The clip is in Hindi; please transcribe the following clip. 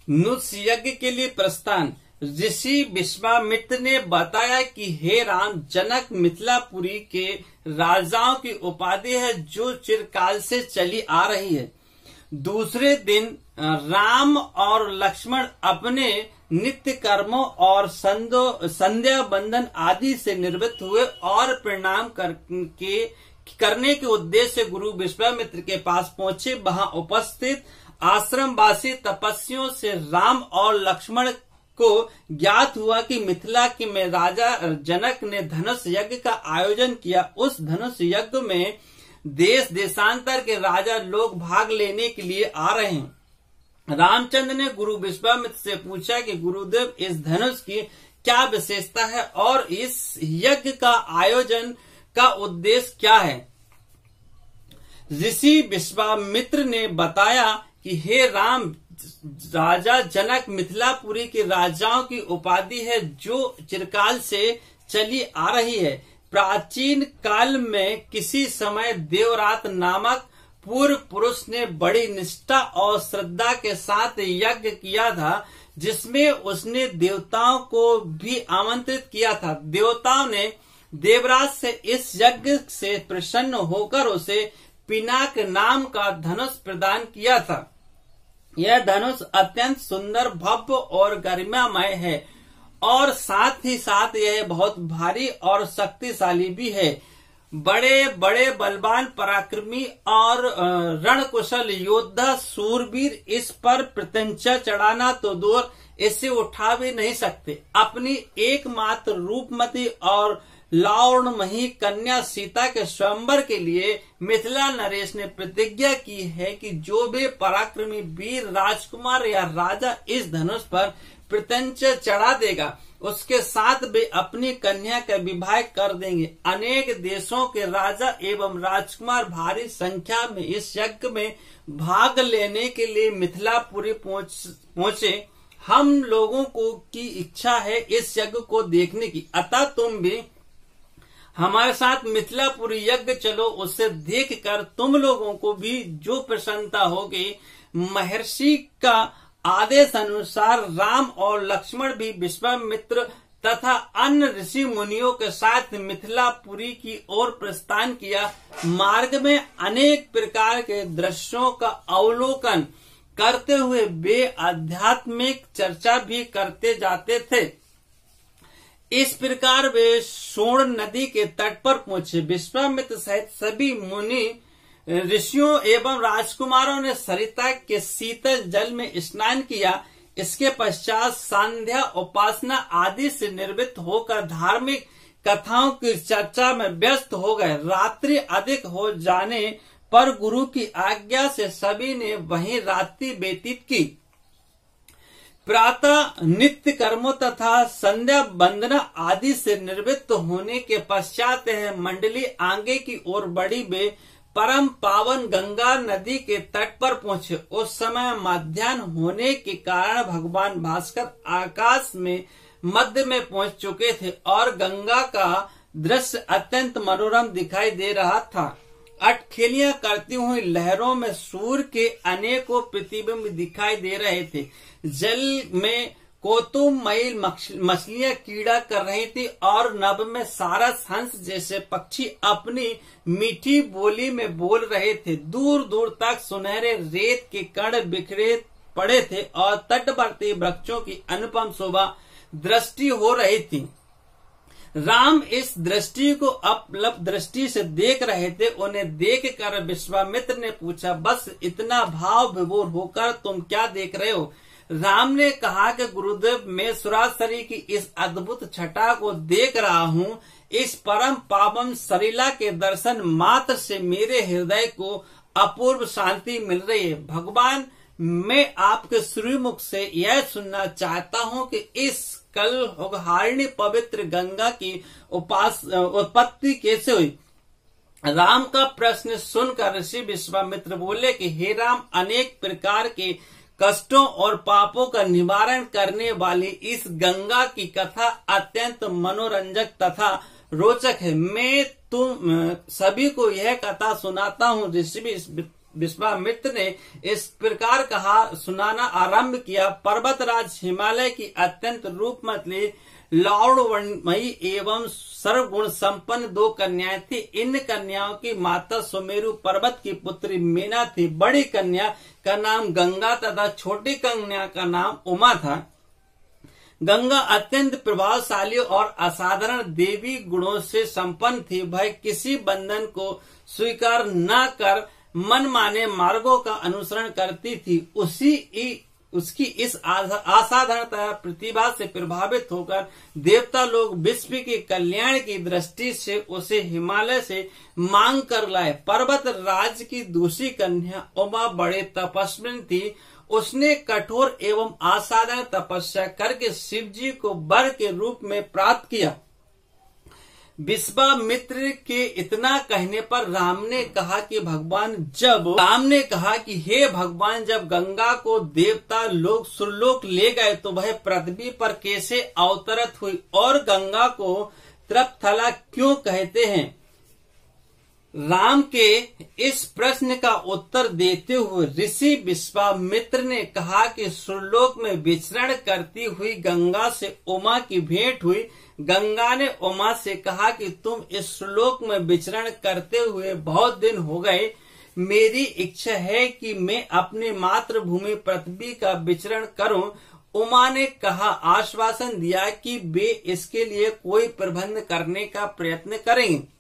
नुत्स्य यज्ञ के लिए प्रस्थान। ऋषि विश्वामित्र ने बताया कि हे राम, जनक मिथिलापुरी के राजाओं की उपाधि है जो चिरकाल से चली आ रही है। दूसरे दिन राम और लक्ष्मण अपने नित्य कर्मों और संध्या बंदन आदि से निवृत्त हुए और प्रणाम करने के उद्देश्य से गुरु विश्वामित्र के पास पहुंचे। वहां उपस्थित आश्रमवासी तपस्वियों से राम और लक्ष्मण को ज्ञात हुआ कि मिथिला के में राजा जनक ने धनुष यज्ञ का आयोजन किया। उस धनुष यज्ञ में देश देशांतर के राजा लोग भाग लेने के लिए आ रहे हैं। रामचंद्र ने गुरु विश्वामित्र से पूछा कि गुरुदेव, इस धनुष की क्या विशेषता है और इस यज्ञ का आयोजन का उद्देश्य क्या है। ऋषि विश्वामित्र ने बताया कि हे राम, राजा जनक मिथिलापुरी के राजाओं की उपाधि है जो चिरकाल से चली आ रही है। प्राचीन काल में किसी समय देवरात नामक पूर्व पुरुष ने बड़ी निष्ठा और श्रद्धा के साथ यज्ञ किया था, जिसमें उसने देवताओं को भी आमंत्रित किया था। देवताओं ने देवराज से इस यज्ञ से प्रसन्न होकर उसे पिनाक नाम का धनुष प्रदान किया था। यह धनुष अत्यंत सुंदर, भव्य और गरिमामय है और साथ ही साथ यह बहुत भारी और शक्तिशाली भी है। बड़े बड़े बलवान पराक्रमी और रणकुशल योद्धा सूरवीर इस पर प्रत्यंचा चढ़ाना तो दूर, इसे उठा भी नहीं सकते। अपनी एकमात्र रूपमती और लावण्यमयी कन्या सीता के स्वयंवर के लिए मिथिला नरेश ने प्रतिज्ञा की है कि जो भी पराक्रमी वीर राजकुमार या राजा इस धनुष पर प्रत्यंचा चढ़ा देगा, उसके साथ वे अपनी कन्या का विवाह कर देंगे। अनेक देशों के राजा एवं राजकुमार भारी संख्या में इस यज्ञ में भाग लेने के लिए मिथिलापुरी पहुंचे। हम लोगों को की इच्छा है इस यज्ञ को देखने की, अतः तुम भी हमारे साथ मिथिलापुरी यज्ञ चलो। उसे देखकर तुम लोगों को भी जो प्रसन्नता होगी। महर्षि का आदेश अनुसार राम और लक्ष्मण भी विश्वामित्र तथा अन्य ऋषि मुनियों के साथ मिथिलापुरी की ओर प्रस्थान किया। मार्ग में अनेक प्रकार के दृश्यों का अवलोकन करते हुए वे आध्यात्मिक चर्चा भी करते जाते थे। इस प्रकार वे सोण नदी के तट पर पहुंचे। विश्वामित्र सहित सभी मुनि ऋषियों एवं राजकुमारों ने सरिता के शीतल जल में स्नान किया। इसके पश्चात संध्या उपासना आदि से निवृत्त होकर धार्मिक कथाओं की चर्चा में व्यस्त हो गए। रात्रि अधिक हो जाने पर गुरु की आज्ञा से सभी ने वहीं रात्रि व्यतीत की। प्रातः नित्य कर्मों तथा संध्या वंदना आदि से निवृत्त होने के पश्चात मंडली आगे की ओर बढ़ी। वे परम पावन गंगा नदी के तट पर पहुंचे। उस समय मध्याह्न होने के कारण भगवान भास्कर आकाश में मध्य में पहुंच चुके थे और गंगा का दृश्य अत्यंत मनोरम दिखाई दे रहा था। अटखेलियां करती हुई लहरों में सूर्य के अनेकों प्रतिबिंब दिखाई दे रहे थे। जल में कौतुकमयी मछलियां कीड़ा कर रही थी और नभ में सारस हंस जैसे पक्षी अपनी मीठी बोली में बोल रहे थे। दूर दूर तक सुनहरे रेत के कण बिखरे पड़े थे और तटवर्ती वृक्षों की अनुपम शोभा दृष्टि हो रही थी। राम इस दृष्टि को अपलब्ध दृष्टि से देख रहे थे। उन्हें देखकर विश्वामित्र ने पूछा, बस इतना भाव विभोर होकर तुम क्या देख रहे हो। राम ने कहा कि गुरुदेव, मैं सुरासरी की इस अद्भुत छटा को देख रहा हूँ। इस परम पावन सरीला के दर्शन मात्र से मेरे हृदय को अपूर्व शांति मिल रही है। भगवान, मैं आपके श्रीमुख से यह सुनना चाहता हूँ कि इस कलहारिणी पवित्र गंगा की उत्पत्ति कैसे हुई। राम का प्रश्न सुनकर ऋषि विश्वामित्र बोले कि हे राम, अनेक प्रकार के कष्टों और पापों का निवारण करने वाली इस गंगा की कथा अत्यंत मनोरंजक तथा रोचक है। मैं तुम सभी को यह कथा सुनाता हूँ। ऋषि विश्वामित्र ने इस प्रकार कहा सुनाना आरंभ किया। पर्वतराज हिमालय की अत्यंत रूपमती लावण्यमयी एवं सर्वगुण संपन्न 2 कन्याएं थी। इन कन्याओं की माता सुमेरु पर्वत की पुत्री मीना थी। बड़ी कन्या का नाम गंगा तथा छोटी कन्या का नाम उमा था। गंगा अत्यंत प्रभावशाली और असाधारण देवी गुणों से संपन्न थी। वह किसी बंधन को स्वीकार न कर मनमाने मार्गों का अनुसरण करती थी। उसकी इस असाधारण प्रतिभा से प्रभावित होकर देवता लोग विश्व के कल्याण की दृष्टि से उसे हिमालय से मांग कर लाए। पर्वत राज की दूसरी कन्या उमा बड़े तपस्वी थी। उसने कठोर एवं असाधारण तपस्या करके शिव जी को वर के रूप में प्राप्त किया। विश्वामित्र के इतना कहने पर राम ने कहा कि हे भगवान, जब गंगा को देवता लोग सुरलोक ले गए तो वह पृथ्वी पर कैसे अवतरित हुई और गंगा को तृप्तथला क्यों कहते हैं? राम के इस प्रश्न का उत्तर देते हुए ऋषि विश्वामित्र ने कहा कि सुरलोक में विचरण करती हुई गंगा से उमा की भेंट हुई। गंगा ने उमा से कहा कि तुम इस सुरलोक में विचरण करते हुए बहुत दिन हो गए। मेरी इच्छा है कि मैं अपनी मातृभूमि पृथ्वी का विचरण करूं। उमा ने आश्वासन दिया कि वे इसके लिए कोई प्रबंध करने का प्रयत्न करेंगे।